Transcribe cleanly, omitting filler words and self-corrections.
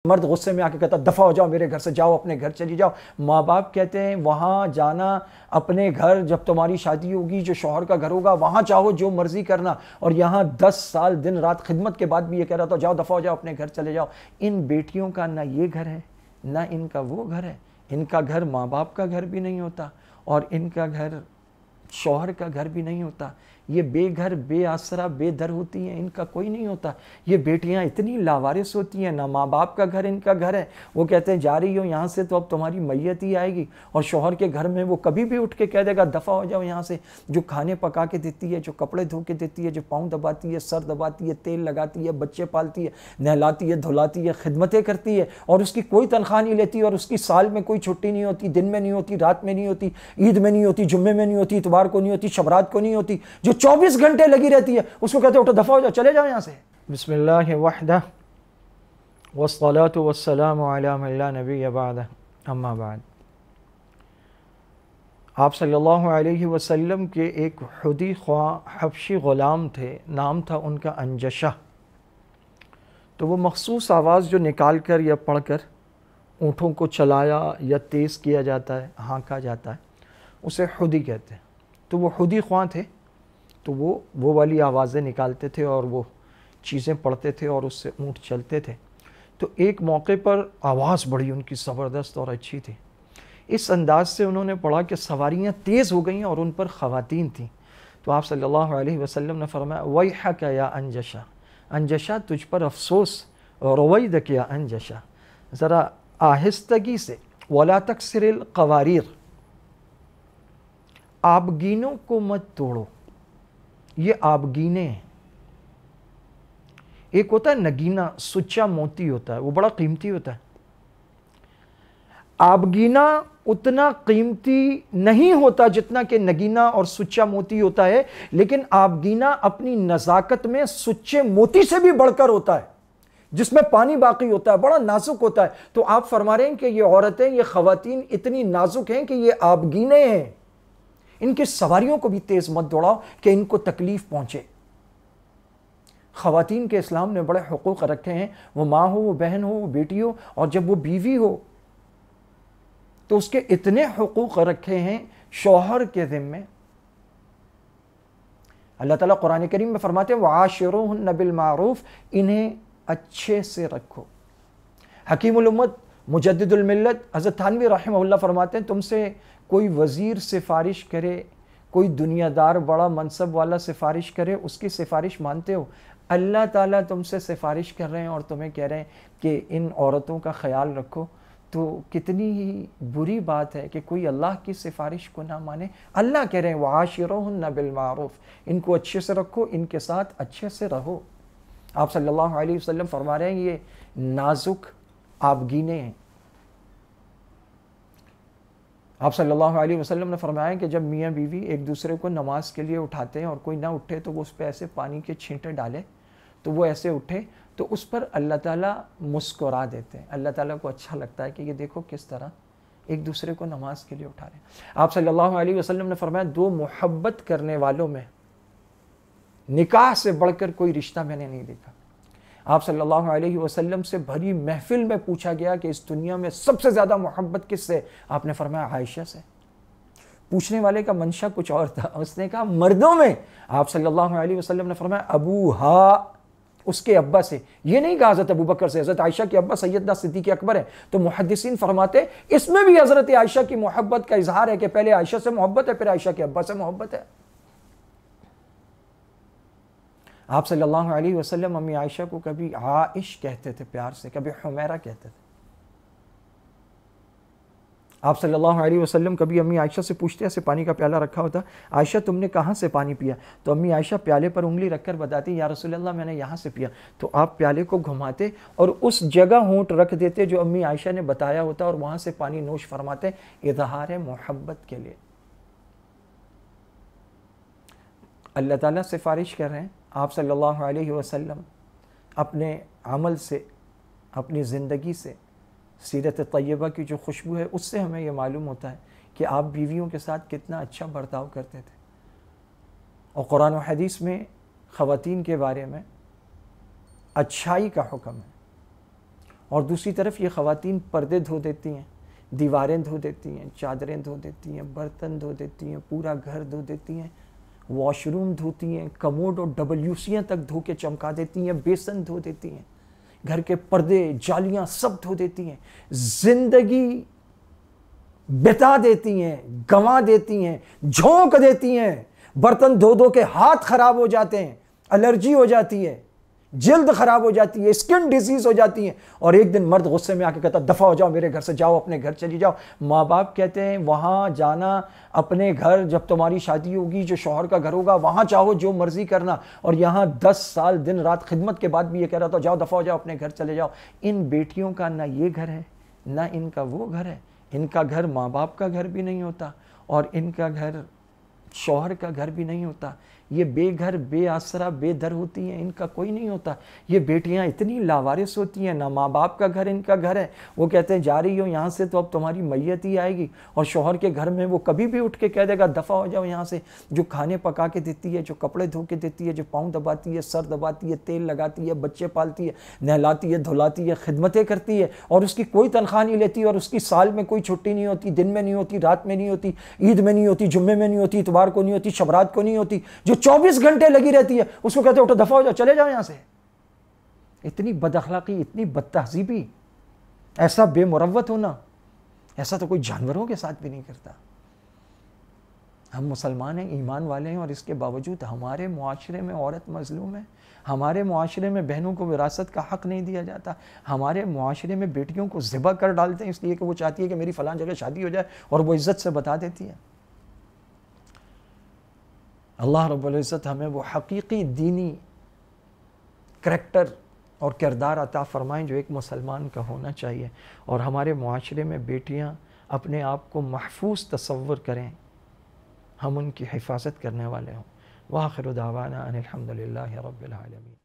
مرد غصے میں آ کے کہتا دفع ہو جاؤ میرے گھر سے، جاؤ اپنے گھر چلی جاؤ۔ ماں باپ کہتے ہیں وہاں جانا اپنے گھر، جب تمہاری شادی ہوگی جو شوہر کا گھر ہوگا وہاں چاہو جو مرضی کرنا، اور یہاں 10 سال دن رات خدمت کے بعد بھی یہ کہہ رہا تھا جاؤ دفع ہو جاؤ اپنے گھر چلے جاؤ۔ ان بیٹیوں کا نہ یہ گھر ہے نہ ان کا وہ گھر ہے، ان کا گھر ماں باپ کا گھر بھی نہیں ہوتا اور ان کا گھر شوہر کا گھر بھی نہیں ہوتا۔ یہ بے گھر بے آسرا بے در ہوتی ہیں، ان کا کوئی نہیں ہوتا۔ یہ بیٹیاں اتنی لاوارث ہوتی ہیں، نہ ماں باپ کا گھر ان کا گھر ہے۔ وہ کہتے ہیں جا رہی ہو یہاں سے تو اب تمہاری میت ہی آئے گی، اور شوہر کے گھر میں وہ کبھی بھی اٹھ کے کہہ دے گا دفع ہو جاؤ یہاں سے۔ جو کھانے پکا کے دیتی ہے، جو کپڑے دھو کے دیتی ہے، جو پاؤں دباتی ہے، سر دباتی ہے، تیل لگاتی ہے، بچے پالتی ہے، نہلاتی ہے، دھلاتی ہے، خدمتیں کرتی ہے، اور اس کی کوئی تنخواہ نہیں لیتی، اور اس کی سال میں کوئی چھٹی نہیں ہوتی، دن میں نہیں ہوتی، رات میں نہیں ہوتی، عید میں نہیں ہوتی، جمعے میں نہیں ہوتی، اتوار کو نہیں ہوتی، شبرات کو نہیں ہوتی، جو 24 گھنٹے لگی رہتی ہے، اس کو کہتے ہیں اٹھو دفع ہو جاؤ چلے جاؤ یہاں سے۔ بسم اللہ وحدہ والصلاة والسلام علی من لا نبی بعدہ، اما بعد۔ آپ صلی اللہ علیہ وسلم کے ایک حدی خواہ حبشی غلام تھے، نام تھا ان کا انجشہ۔ تو وہ مخصوص آواز جو نکال کر یا پڑھ کر اونٹوں کو چلایا یا تیز کیا جاتا ہے، ہانکا جاتا ہے، اسے حدی کہتے ہیں۔ تو وہ حدی خواہ تھے، تو وہ والی آوازیں نکالتے تھے اور وہ چیزیں پڑھتے تھے اور اس سے اونٹ چلتے تھے۔ تو ایک موقع پر آواز بڑی ان کی زبردست اور اچھی تھی، اس انداز سے انہوں نے پڑھا کہ سواریاں تیز ہو گئیں اور ان پر خواتین تھیں۔ تو آپ صلی اللہ علیہ وسلم نے فرمایا ویحک یا انجشہ، انجشہ تجھ پر افسوس، رویدک یا انجشہ، ذرا آہستگی سے، ولا تکسر القواریر، آبگینوں کو مت توڑو۔ یہ آبگینے ہیں، ایک ہوتا ہے نگینہ، سچا موتی ہوتا ہے، وہ بڑا قیمتی ہوتا ہے۔ آبگینہ اتنا قیمتی نہیں ہوتا جتنا کہ نگینہ اور سچا موتی ہوتا ہے، لیکن آبگینہ اپنی نزاکت میں سچے موتی سے بھی بڑھ کر ہوتا ہے، جس میں پانی باقی ہوتا ہے، بڑا نازک ہوتا ہے۔ تو آپ فرما رہے ہیں کہ یہ عورتیں، یہ خواتین اتنی نازک ہیں کہ یہ آبگینے ہیں، ان کی سواریوں کو بھی تیز مت دوڑاؤ کہ ان کو تکلیف پہنچے۔ خواتین کے اسلام نے بڑے حقوق رکھے ہیں، وہ ماں ہو، وہ بہن ہو، وہ بیٹی ہو، اور جب وہ بیوی ہو تو اس کے اتنے حقوق رکھے ہیں شوہر کے ذمے۔ اللہ تعالیٰ قرآن کریم میں فرماتے ہیں وعاشروہن بالمعروف، انہیں اچھے سے رکھو۔ حکیم الامت مجدد الملت حضرت تھانوی رحمہ اللہ فرماتے ہیں تم سے کوئی وزیر سفارش کرے، کوئی دنیا دار بڑا منصب والا سفارش کرے، اس کی سفارش مانتے ہو؟ اللہ تعالیٰ تم سے سفارش کر رہے ہیں اور تمہیں کہہ رہے ہیں کہ ان عورتوں کا خیال رکھو، تو کتنی ہی بری بات ہے کہ کوئی اللہ کی سفارش کو نہ مانے۔ اللہ کہہ رہے ہیں وعاشروہن بالمعروف، ان کو اچھے سے رکھو، ان کے ساتھ اچھے سے رہو۔ آپ صلی اللہ علیہ وسلم فرما رہے ہیں یہ نازک آبگینے ہیں۔ آپ صلی اللہ علیہ وسلم نے فرمایا کہ جب میاں بیوی ایک دوسرے کو نماز کے لیے اٹھاتے ہیں اور کوئی نہ اٹھے تو وہ اس پہ ایسے پانی کے چھینٹے ڈالے، تو وہ ایسے اٹھے تو اس پر اللہ تعالیٰ مسکرا دیتے ہیں۔ اللہ تعالیٰ کو اچھا لگتا ہے کہ یہ دیکھو کس طرح ایک دوسرے کو نماز کے لیے اٹھا رہے ہیں۔ آپ صلی اللہ علیہ وسلم نے فرمایا دو محبت کرنے والوں میں نکاح سے بڑھ کر کوئی رشتہ میں نے نہیں دیکھا۔ آپ صلی اللہ علیہ وسلم سے بھری محفل میں پوچھا گیا کہ اس دنیا میں سب سے زیادہ محبت کس سے؟ آپ نے فرمایا عائشہ سے۔ پوچھنے والے کا منشا کچھ اور تھا، اس نے کہا مردوں میں۔ آپ صلی اللہ علیہ وسلم نے فرمایا ابوہا، اس کے ابا سے۔ یہ نہیں کہا حضرت ابوبکر سے، حضرت عائشہ کے ابا سیدنا صدیق اکبر ہے۔ تو محدثین فرماتے اس میں بھی حضرت عائشہ کی محبت کا اظہار ہے کہ پہلے عائشہ سے محبت ہے، پھر عائشہ کے ابا سے محبت ہے۔ آپ صلی اللہ علیہ وسلم امی عائشہ کو کبھی عائش کہتے تھے پیار سے، کبھی حمیرہ کہتے تھے۔ آپ صلی اللہ علیہ وسلم کبھی امی عائشہ سے پوچھتے، ایسے پانی کا پیالہ رکھا ہوتا، عائشہ تم نے کہاں سے پانی پیا؟ تو امی عائشہ پیالے پر انگلی رکھ کر بتاتی یا رسول اللہ میں نے یہاں سے پیا۔ تو آپ پیالے کو گھماتے اور اس جگہ ہونٹ رکھ دیتے جو امی عائشہ نے بتایا ہوتا اور وہاں سے پانی نوش فرماتے، اظہار محبت کے لیے۔ اللہ تعالیٰ سفارش کر رہے ہیں، آپ صلی اللہ علیہ وسلم اپنے عمل سے، اپنی زندگی سے، سیرت طیبہ کی جو خوشبو ہے اس سے ہمیں یہ معلوم ہوتا ہے کہ آپ بیویوں کے ساتھ کتنا اچھا برتاؤ کرتے تھے۔ اور قرآن و حدیث میں خواتین کے بارے میں اچھائی کا حکم ہے، اور دوسری طرف یہ خواتین پردے دھو دیتی ہیں، دیواریں دھو دیتی ہیں، چادریں دھو دیتی ہیں، برتن دھو دیتی ہیں، پورا گھر دھو دیتی ہیں، واش روم دھوتی ہیں، کموڈ اور WCیں تک دھو کے چمکا دیتی ہیں، بیسن دھو دیتی ہیں، گھر کے پردے جالیاں سب دھو دیتی ہیں، زندگی بتا دیتی ہیں، گنوا دیتی ہیں، جھونک دیتی ہیں، برتن دھو دھو کے ہاتھ خراب ہو جاتے ہیں، الرجی ہو جاتی ہے، جلد خراب ہو جاتی ہے، اسکن ڈیزیز ہو جاتی ہے، اور ایک دن مرد غصے میں آ کے کہتا دفع ہو جاؤ میرے گھر سے، جاؤ اپنے گھر چلی جاؤ۔ ماں باپ کہتے ہیں وہاں جانا اپنے گھر، جب تمہاری شادی ہوگی جو شوہر کا گھر ہوگا وہاں چاہو جو مرضی کرنا، اور یہاں 10 سال دن رات خدمت کے بعد بھی یہ کہہ رہا تھا جاؤ دفع ہو جاؤ اپنے گھر چلے جاؤ۔ ان بیٹیوں کا نہ یہ گھر ہے نہ ان کا وہ گھر ہے، ان کا گھر ماں باپ کا گھر بھی نہیں ہوتا، اور ان کا گھر شوہر کا گھر بھی نہیں ہوتا، یہ بے گھر بے آسرا بے در ہوتی ہیں، ان کا کوئی نہیں ہوتا۔ یہ بیٹیاں اتنی لاوارث ہوتی ہیں، نہ ماں باپ کا گھر ان کا گھر ہے، وہ کہتے ہیں جا رہی ہو یہاں سے تو اب تمہاری میت ہی آئے گی، اور شوہر کے گھر میں وہ کبھی بھی اٹھ کے کہہ دے گا دفع ہو جاؤ یہاں سے، جو کھانے پکا کے دیتی ہے، جو کپڑے دھو کے دیتی ہے، جو پاؤں دباتی ہے، سر دباتی ہے، تیل لگاتی ہے، بچے پالتی ہے، نہلاتی ہے، دھلاتی ہے، خدمتیں کرتی ہے، اور اس کی کوئی تنخواہ نہیں لیتی، اور اس کی سال میں کوئی چھٹی نہیں ہوتی، دن میں نہیں ہوتی، رات میں نہیں ہوتی، عید میں نہیں ہوتی، جمعے میں نہیں ہوتی، اتوار کو نہیں ہوتی، شبرات کو نہیں ہوتی، جو 24 گھنٹے لگی رہتی ہے، اس کو کہتے ہیں اٹھو دفع ہو جاؤ چلے جاؤ یہاں سے۔ اتنی بد اخلاقی، اتنی بد تہذیبی، ایسا بے مروت ہونا، ایسا تو کوئی جانوروں کے ساتھ بھی نہیں کرتا۔ ہم مسلمان ہیں، ایمان والے ہیں، اور اس کے باوجود ہمارے معاشرے میں عورت مظلوم ہے، ہمارے معاشرے میں بہنوں کو وراثت کا حق نہیں دیا جاتا، ہمارے معاشرے میں بیٹیوں کو ذبح کر ڈالتے ہیں اس لیے کہ وہ چاہتی ہے کہ میری فلاں جگہ شادی ہو جائے، اور وہ عزت سے بتا دیتی ہے۔ اللہ رب العزت ہمیں وہ حقیقی دینی کریکٹر اور کردار عطا فرمائیں جو ایک مسلمان کا ہونا چاہیے، اور ہمارے معاشرے میں بیٹیاں اپنے آپ کو محفوظ تصور کریں، ہم ان کی حفاظت کرنے والے ہوں۔ وآخر دعوانا ان الحمد للہ رب العالمین۔